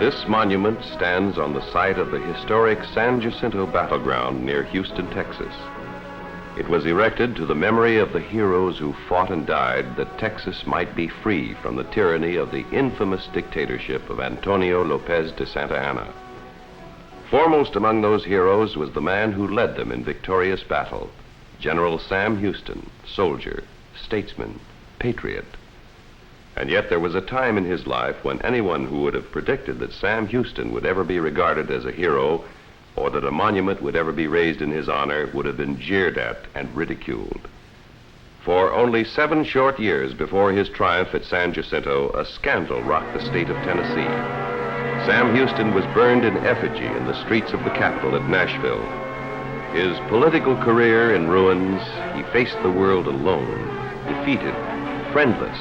This monument stands on the site of the historic San Jacinto battleground near Houston, Texas. It was erected to the memory of the heroes who fought and died that Texas might be free from the tyranny of the infamous dictatorship of Antonio Lopez de Santa Anna. Foremost among those heroes was the man who led them in victorious battle, General Sam Houston, soldier, statesman, patriot. And yet there was a time in his life when anyone who would have predicted that Sam Houston would ever be regarded as a hero or that a monument would ever be raised in his honor would have been jeered at and ridiculed. For only 7 short years before his triumph at San Jacinto, a scandal rocked the state of Tennessee. Sam Houston was burned in effigy in the streets of the capital at Nashville. His political career in ruins, he faced the world alone, defeated, friendless,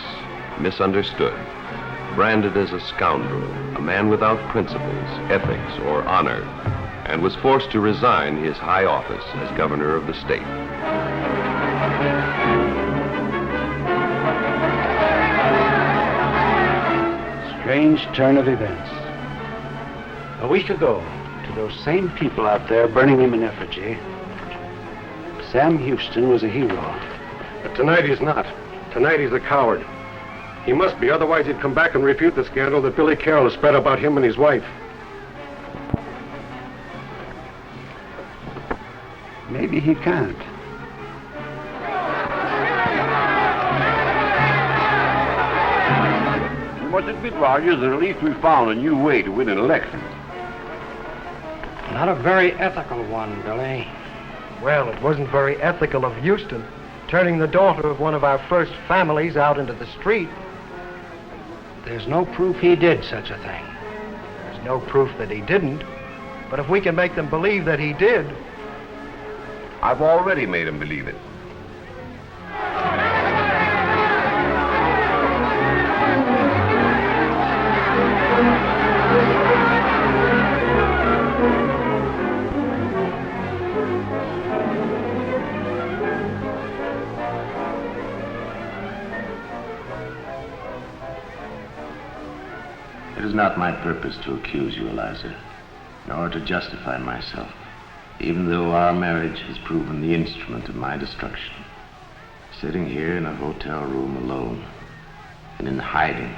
misunderstood, branded as a scoundrel, a man without principles, ethics, or honor, and was forced to resign his high office as governor of the state. Strange turn of events. A week ago, to those same people out there burning him in effigy, Sam Houston was a hero. But tonight he's not. Tonight he's a coward. He must be, otherwise he'd come back and refute the scandal that Billy Carroll has spread about him and his wife. Maybe he can't. We must admit, Rogers, that at least we found a new way to win an election. Not a very ethical one, Billy. Well, it wasn't very ethical of Houston, turning the daughter of one of our first families out into the street. There's no proof he did such a thing. There's no proof that he didn't. But if we can make them believe that he did... I've already made him believe it. It is not my purpose to accuse you, Eliza, nor to justify myself, even though our marriage has proven the instrument of my destruction. Sitting here in a hotel room alone and in hiding,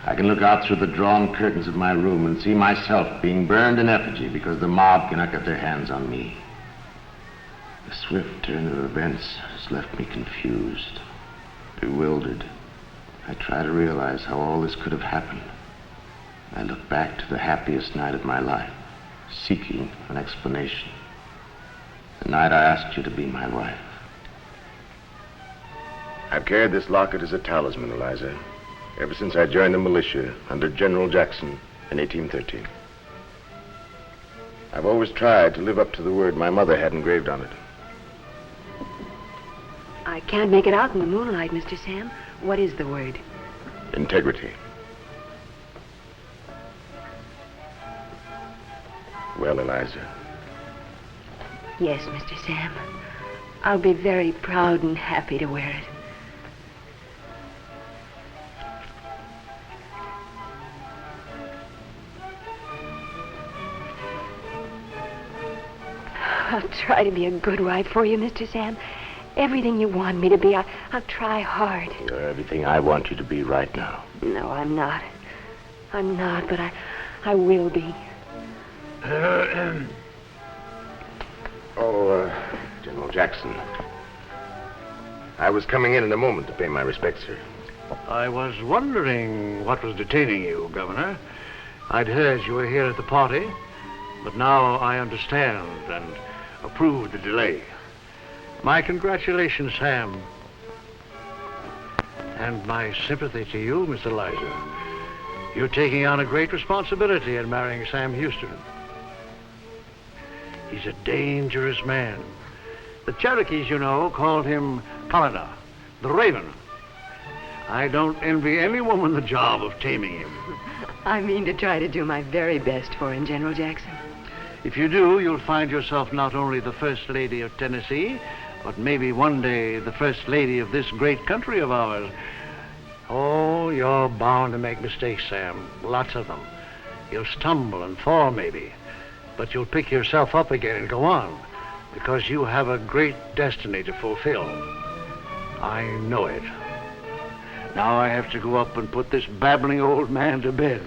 I can look out through the drawn curtains of my room and see myself being burned in effigy because the mob cannot get their hands on me. The swift turn of events has left me confused, bewildered. I try to realize how all this could have happened. I look back to the happiest night of my life, seeking an explanation. The night I asked you to be my wife. I've carried this locket as a talisman, Eliza, ever since I joined the militia under General Jackson in 1813. I've always tried to live up to the word my mother had engraved on it. I can't make it out in the moonlight, Mr. Sam. What is the word? Integrity. Well, Eliza. Yes, Mr. Sam. I'll be very proud and happy to wear it. I'll try to be a good wife for you, Mr. Sam. Everything you want me to be, I'll try hard. You're everything I want you to be right now. No, I'm not. I'm not, but I will be. General Jackson. I was coming in a moment to pay my respects, sir. I was wondering what was detaining you, Governor. I'd heard you were here at the party, but now I understand and approve the delay. My congratulations, Sam. And my sympathy to you, Miss Eliza. You're taking on a great responsibility in marrying Sam Houston. He's a dangerous man. The Cherokees, you know, called him Kalana, the Raven. I don't envy any woman the job of taming him. I mean to try to do my very best for him, General Jackson. If you do, you'll find yourself not only the First Lady of Tennessee, but maybe one day the First Lady of this great country of ours. Oh, you're bound to make mistakes, Sam. Lots of them. You'll stumble and fall, maybe, but you'll pick yourself up again and go on, because you have a great destiny to fulfill. I know it. Now I have to go up and put this babbling old man to bed.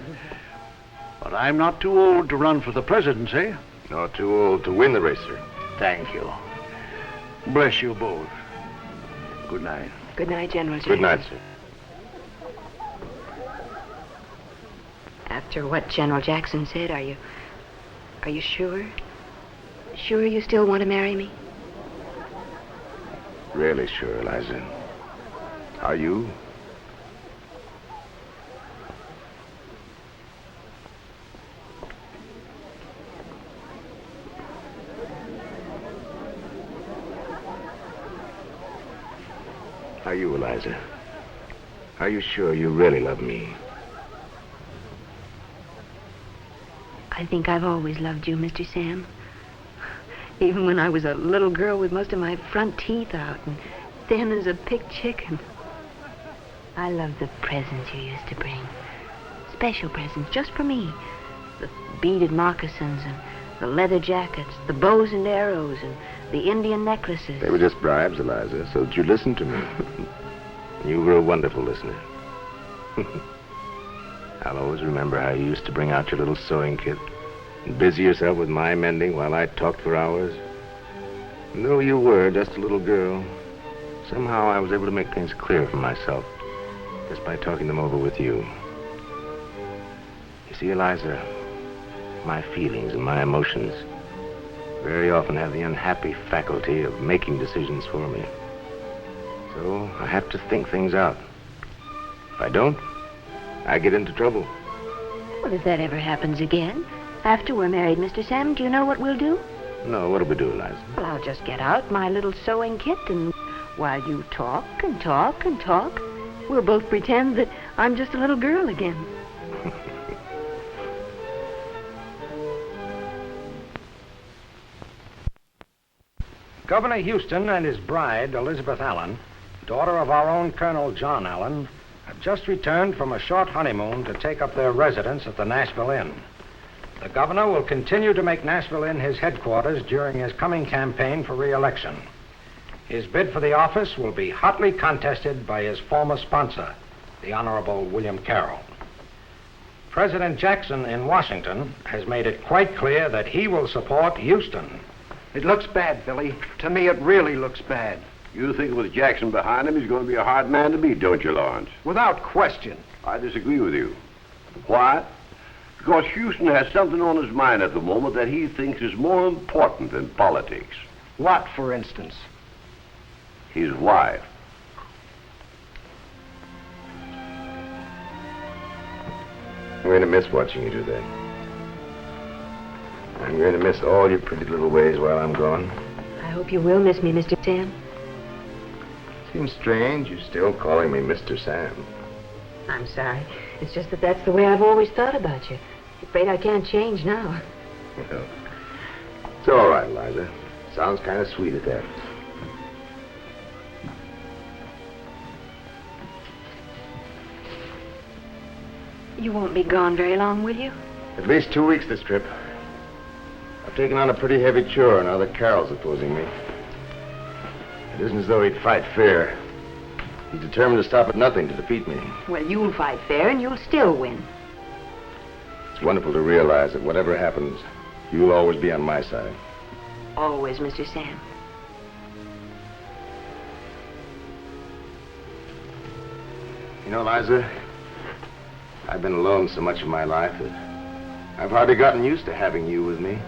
But I'm not too old to run for the presidency. Nor too old to win the race, sir. Thank you. Bless you both. Good night. Good night, General Jackson. Good night, sir. After what General Jackson said, are you sure? Sure you still want to marry me? Really sure, Eliza. Are you? Are you, Eliza? Are you sure you really love me? I think I've always loved you, Mr. Sam. Even when I was a little girl with most of my front teeth out and thin as a picked chicken. I love the presents you used to bring. Special presents just for me. The beaded moccasins and the leather jackets, the bows and arrows and the Indian necklaces. They were just bribes, Eliza, so that you listened to me. You were a wonderful listener. I'll always remember how you used to bring out your little sewing kit and busy yourself with my mending while I talked for hours. And though you were just a little girl, somehow I was able to make things clear for myself just by talking them over with you. You see, Eliza, my feelings and my emotions very often have the unhappy faculty of making decisions for me. So I have to think things out. If I don't, I get into trouble. Well, if that ever happens again, after we're married, Mr. Sam, do you know what we'll do? No, what'll we do, Eliza? Well, I'll just get out my little sewing kit, and while you talk and talk and talk, we'll both pretend that I'm just a little girl again. Governor Houston and his bride, Elizabeth Allen, daughter of our own Colonel John Allen, have just returned from a short honeymoon to take up their residence at the Nashville Inn. The governor will continue to make Nashville Inn his headquarters during his coming campaign for re-election. His bid for the office will be hotly contested by his former sponsor, the Honorable William Carroll. President Jackson in Washington has made it quite clear that he will support Houston. It looks bad, Billy. To me, it really looks bad. You think with Jackson behind him, he's going to be a hard man to beat, don't you, Lawrence? Without question. I disagree with you. Why? Because Houston has something on his mind at the moment that he thinks is more important than politics. What, for instance? His wife. I'm going to miss watching you do that. I'm going to miss all your pretty little ways while I'm gone. I hope you will miss me, Mr. Sam. Seems strange you're still calling me Mr. Sam. I'm sorry. It's just that that's the way I've always thought about you. Afraid I can't change now. Well, it's all right, Eliza. Sounds kind of sweet at that. You won't be gone very long, will you? At least 2 weeks this trip. I've taken on a pretty heavy chore now that Carroll's opposing me. It isn't as though he'd fight fair. He's determined to stop at nothing to defeat me. Well, you'll fight fair and you'll still win. It's wonderful to realize that whatever happens, you'll always be on my side. Always, Mr. Sam. You know, Eliza, I've been alone so much of my life that I've hardly gotten used to having you with me.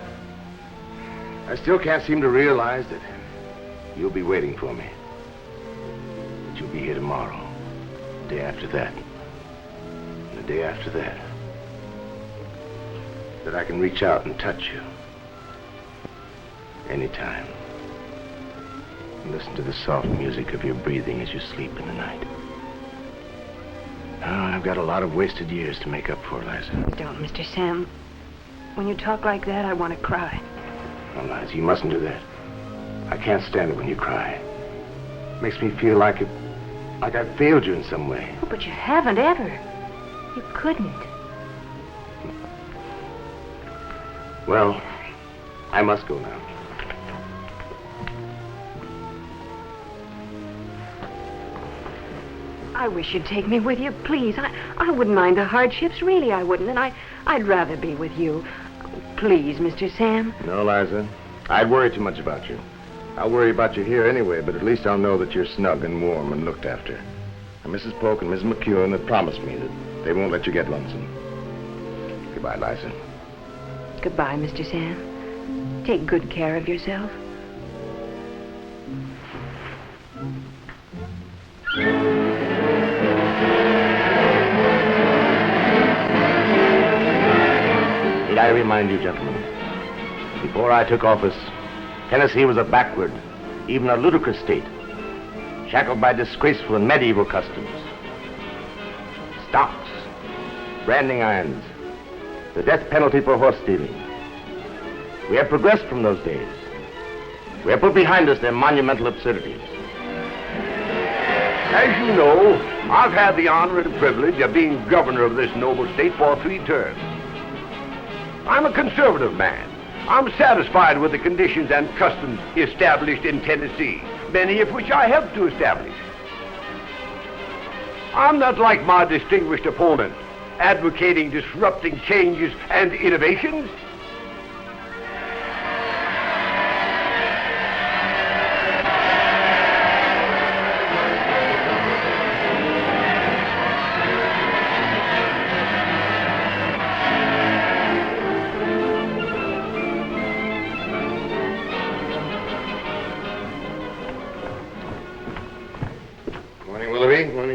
I still can't seem to realize that you'll be waiting for me. That you'll be here tomorrow, the day after that, and the day after that. That I can reach out and touch you anytime. And listen to the soft music of your breathing as you sleep in the night. Now, I've got a lot of wasted years to make up for, Eliza. Don't, Mr. Sam. When you talk like that, I want to cry. No, Eliza, you mustn't do that. I can't stand it when you cry. It makes me feel like I've failed you in some way. Oh, but you haven't ever. You couldn't. Well, I must go now. I wish you'd take me with you, please. I wouldn't mind the hardships, really I wouldn't, and I'd rather be with you. Please, Mr. Sam. No, Eliza. I'd worry too much about you. I'll worry about you here anyway, but at least I'll know that you're snug and warm and looked after. And Mrs. Polk and Mrs. McEwen have promised me that they won't let you get lonesome. Goodbye, Eliza. Goodbye, Mr. Sam. Take good care of yourself. Need I remind you, gentlemen, before I took office, Tennessee was a backward, even a ludicrous state, shackled by disgraceful and medieval customs. Stocks, branding irons, the death penalty for horse stealing. We have progressed from those days. We have put behind us their monumental absurdities. As you know, I've had the honor and privilege of being governor of this noble state for 3 terms. I'm a conservative man. I'm satisfied with the conditions and customs established in Tennessee, many of which I helped to establish. I'm not like my distinguished opponent, advocating disrupting changes and innovations.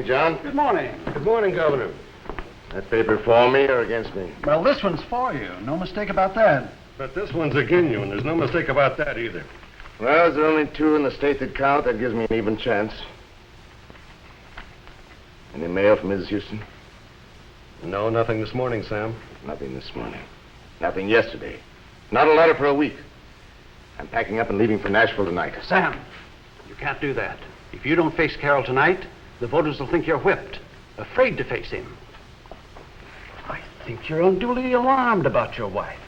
John? Good morning. Good morning, Governor. That paper for me or against me? Well, this one's for you. No mistake about that. But this one's against you, and there's no mistake about that either. Well, there are only 2 in the state that count. That gives me an even chance. Any mail from Mrs. Houston? No, nothing this morning, Sam. Nothing this morning. Nothing yesterday. Not a letter for a week. I'm packing up and leaving for Nashville tonight. Sam, you can't do that. If you don't face Carroll tonight, the voters will think you're whipped, afraid to face him. I think you're unduly alarmed about your wife.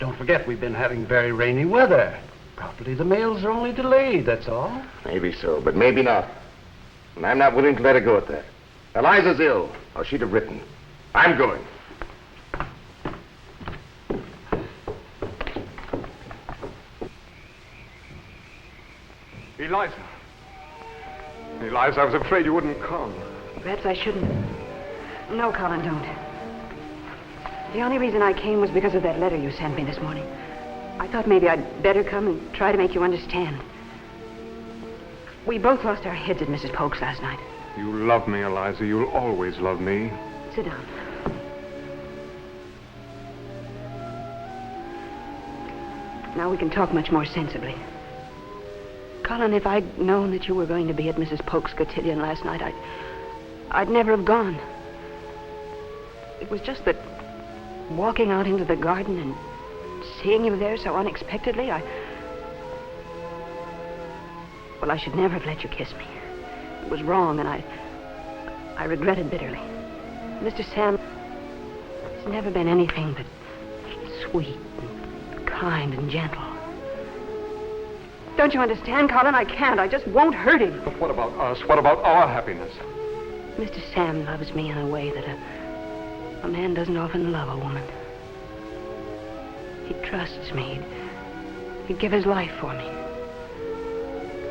Don't forget, we've been having very rainy weather. Probably the mails are only delayed, that's all. Maybe so, but maybe not. And I'm not willing to let her go at that. Eliza's ill, or she'd have written. I'm going. Eliza, I was afraid you wouldn't come. Perhaps I shouldn't. No, Colin, don't. The only reason I came was because of that letter you sent me this morning. I thought maybe I'd better come and try to make you understand. We both lost our heads at Mrs. Polk's last night. You love me, Eliza. You'll always love me. Sit down. Now we can talk much more sensibly. Colin, if I'd known that you were going to be at Mrs. Polk's cotillion last night, I'd never have gone. It was just that walking out into the garden and seeing you there so unexpectedly, I should never have let you kiss me. It was wrong, and I regret it bitterly. Mr. Sam has never been anything but sweet and kind and gentle. Don't you understand, Colin? I can't. I just won't hurt him. But what about us? What about our happiness? Mr. Sam loves me in a way that a man doesn't often love a woman. He trusts me. He'd give his life for me.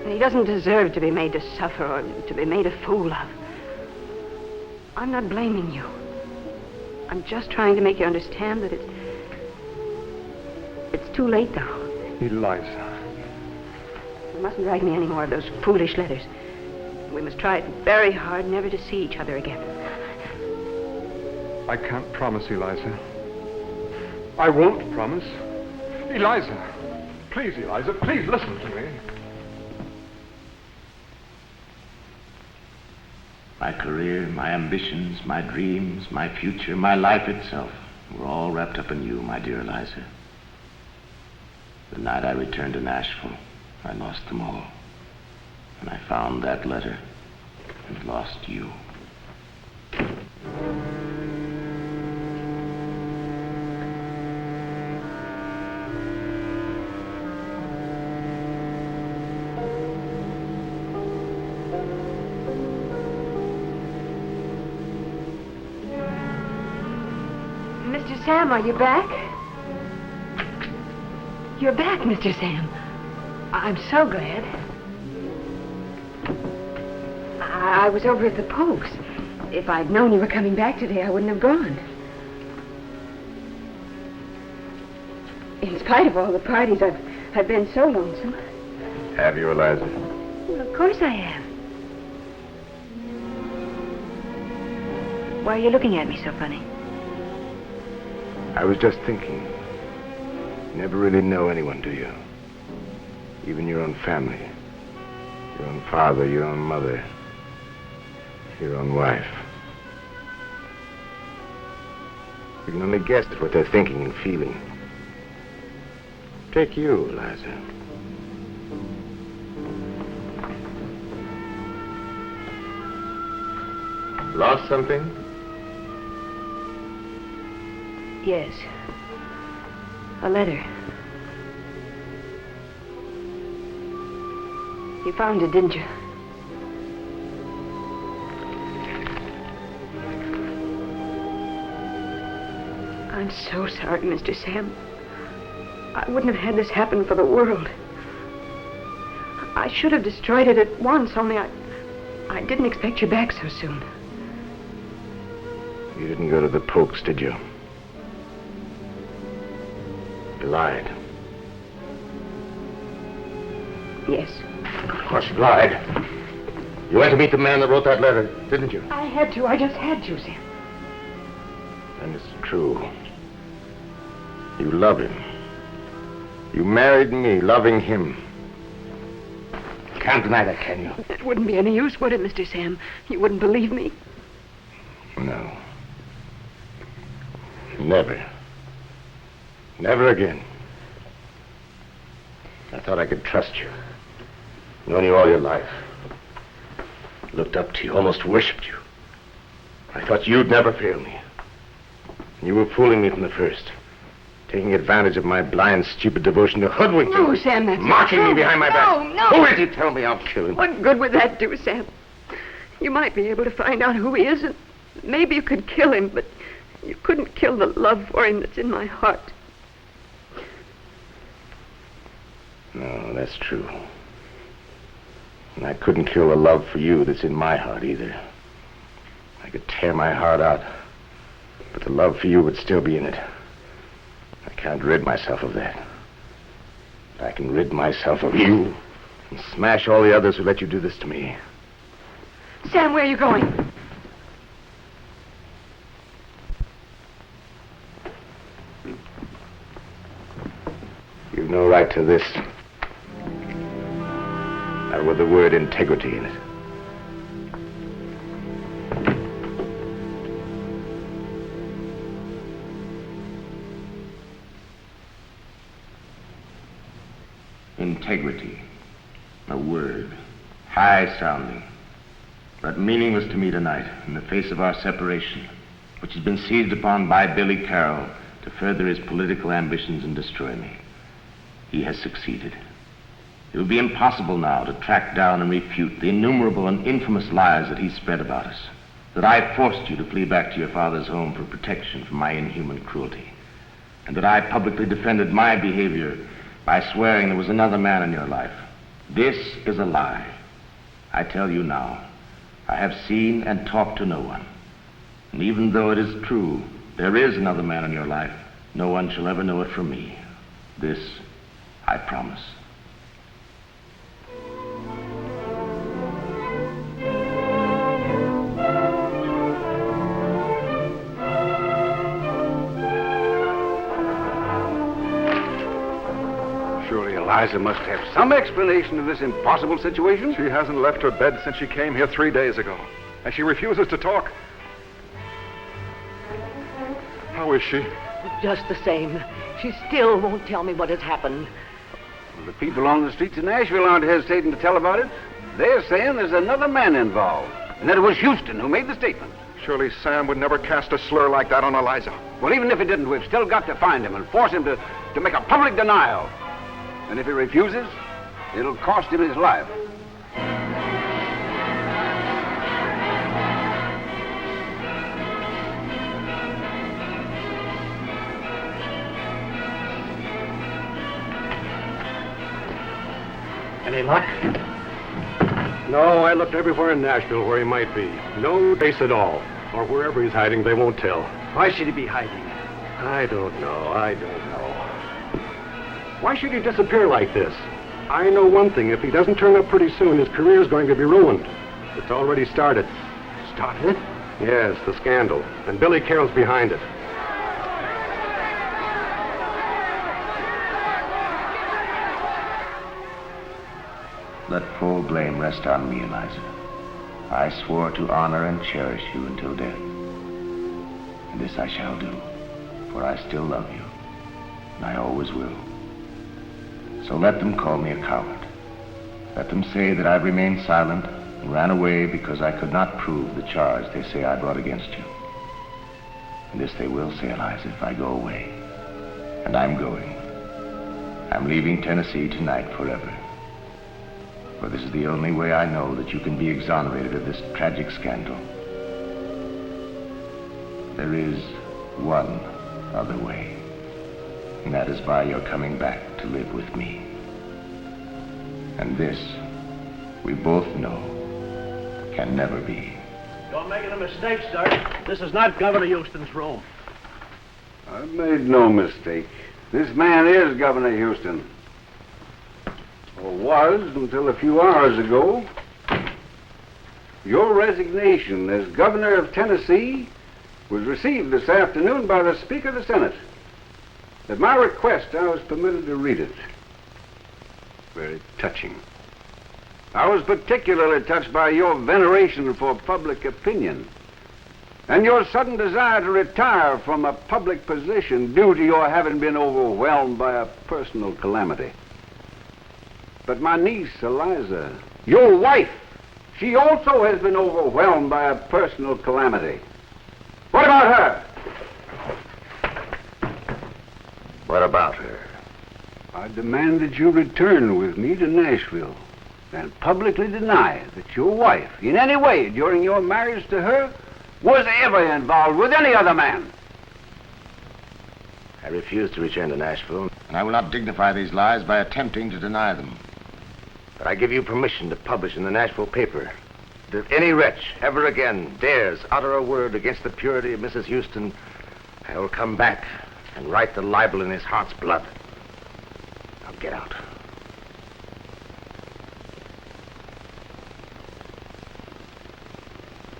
And he doesn't deserve to be made to suffer or to be made a fool of. I'm not blaming you. I'm just trying to make you understand that it's too late now. Eliza. You mustn't write me any more of those foolish letters. We must try very hard never to see each other again. I can't promise, Eliza. I won't promise. Eliza. Please, Eliza, please listen to me. My career, my ambitions, my dreams, my future, my life itself were all wrapped up in you, my dear Eliza. The night I returned to Nashville, I lost them all. And I found that letter and lost you. Mr. Sam, are you back? You're back, Mr. Sam. I'm so glad. I was over at the Pokes. If I'd known you were coming back today, I wouldn't have gone. In spite of all the parties, I've been so lonesome. Have you, Eliza? Well, of course I have. Why are you looking at me so funny? I was just thinking. You never really know anyone, do you? Even your own family. Your own father, your own mother. Your own wife. You can only guess at what they're thinking and feeling. Take you, Eliza. Lost something? Yes. A letter. You found it, didn't you? I'm so sorry, Mr. Sam. I wouldn't have had this happen for the world. I should have destroyed it at once, only I didn't expect you back so soon. You didn't go to the Pokes, did you? You lied. Yes. Of course you lied. You went to meet the man that wrote that letter, didn't you? I had to. I just had to, Sam. And it's true. You love him. You married me, loving him. You can't deny that, can you? It wouldn't be any use, would it, Mr. Sam? You wouldn't believe me? No. Never. Never again. I thought I could trust you. Known you all your life. Looked up to you, almost worshipped you. I thought you'd never fail me. You were fooling me from the first. Taking advantage of my blind, stupid devotion to hoodwink you. No, Sam, that's mocking not true. me behind my back. No. Who is he? Tell me, I'll kill him. What good would that do, Sam? You might be able to find out who he is, and maybe you could kill him, but you couldn't kill the love for him that's in my heart. No, that's true. And I couldn't kill the love for you that's in my heart either. I could tear my heart out, but the love for you would still be in it. I can't rid myself of that. But I can rid myself of you and smash all the others who let you do this to me. Sam, where are you going? You've no right to this. Not with the word integrity in it. Integrity. A word. High-sounding. But meaningless to me tonight in the face of our separation, which has been seized upon by Billy Carroll to further his political ambitions and destroy me. He has succeeded. It will be impossible now to track down and refute the innumerable and infamous lies that he spread about us, that I forced you to flee back to your father's home for protection from my inhuman cruelty, and that I publicly defended my behavior by swearing there was another man in your life. This is a lie. I tell you now, I have seen and talked to no one. And even though it is true, there is another man in your life, no one shall ever know it from me. This I promise. Surely Eliza must have some explanation of this impossible situation. She hasn't left her bed since she came here 3 days ago. And she refuses to talk. How is she? Just the same. She still won't tell me what has happened. Well, the people on the streets of Nashville aren't hesitating to tell about it. They're saying there's another man involved, and that it was Houston who made the statement. Surely Sam would never cast a slur like that on Eliza. Well, even if he didn't, we've still got to find him and force him to make a public denial. And if he refuses, it'll cost him his life. Any luck? No, I looked everywhere in Nashville where he might be. No trace at all. Or wherever he's hiding, they won't tell. Why should he be hiding? I don't know. Why should he disappear like this? I know one thing. If he doesn't turn up pretty soon, his career is going to be ruined. It's already started. Started? Yes, the scandal. And Billy Carroll's behind it. Let full blame rest on me, Eliza. I swore to honor and cherish you until death. And this I shall do, for I still love you, and I always will. So let them call me a coward. Let them say that I've remained silent and ran away because I could not prove the charge they say I brought against you. And this they will say, Eliza, if I go away. And I'm going. I'm leaving Tennessee tonight forever. For this is the only way I know that you can be exonerated of this tragic scandal. There is one other way, and that is by your coming back to live with me. And this, we both know, can never be. You're making a mistake, sir. This is not Governor Houston's room. I've made no mistake. This man is Governor Houston. Or was until a few hours ago. Your resignation as governor of Tennessee was received this afternoon by the Speaker of the Senate. At my request, I was permitted to read it. Very touching. I was particularly touched by your veneration for public opinion and your sudden desire to retire from a public position due to your having been overwhelmed by a personal calamity. But my niece, Eliza, your wife, she also has been overwhelmed by a personal calamity. What about her? What about her? I demand that you return with me to Nashville and publicly deny that your wife, in any way during your marriage to her, was ever involved with any other man. I refuse to return to Nashville, and I will not dignify these lies by attempting to deny them. But I give you permission to publish in the Nashville paper that if any wretch ever again dares utter a word against the purity of Mrs. Houston, I will come back and write the libel in his heart's blood. Now get out.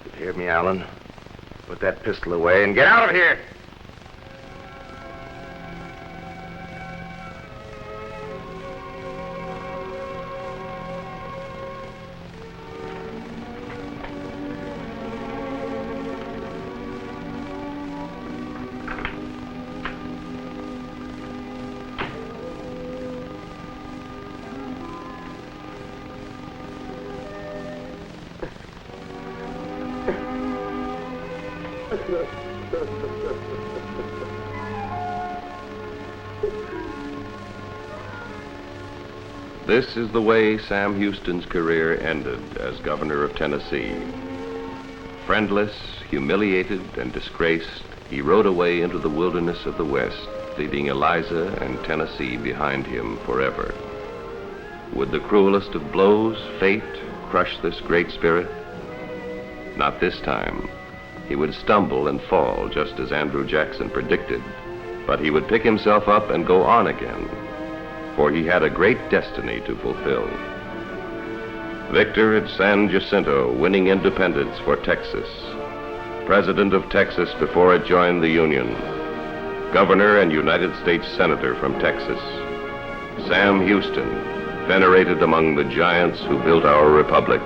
You hear me, Alan? Put that pistol away and get out of here! This is the way Sam Houston's career ended as governor of Tennessee. Friendless, humiliated, and disgraced, he rode away into the wilderness of the West, leaving Eliza and Tennessee behind him forever. Would the cruelest of blows, fate, crush this great spirit? Not this time. He would stumble and fall, just as Andrew Jackson predicted, but he would pick himself up and go on again, for he had a great destiny to fulfill. Victor at San Jacinto, winning independence for Texas. President of Texas before it joined the Union. Governor and United States Senator from Texas. Sam Houston, venerated among the giants who built our republic.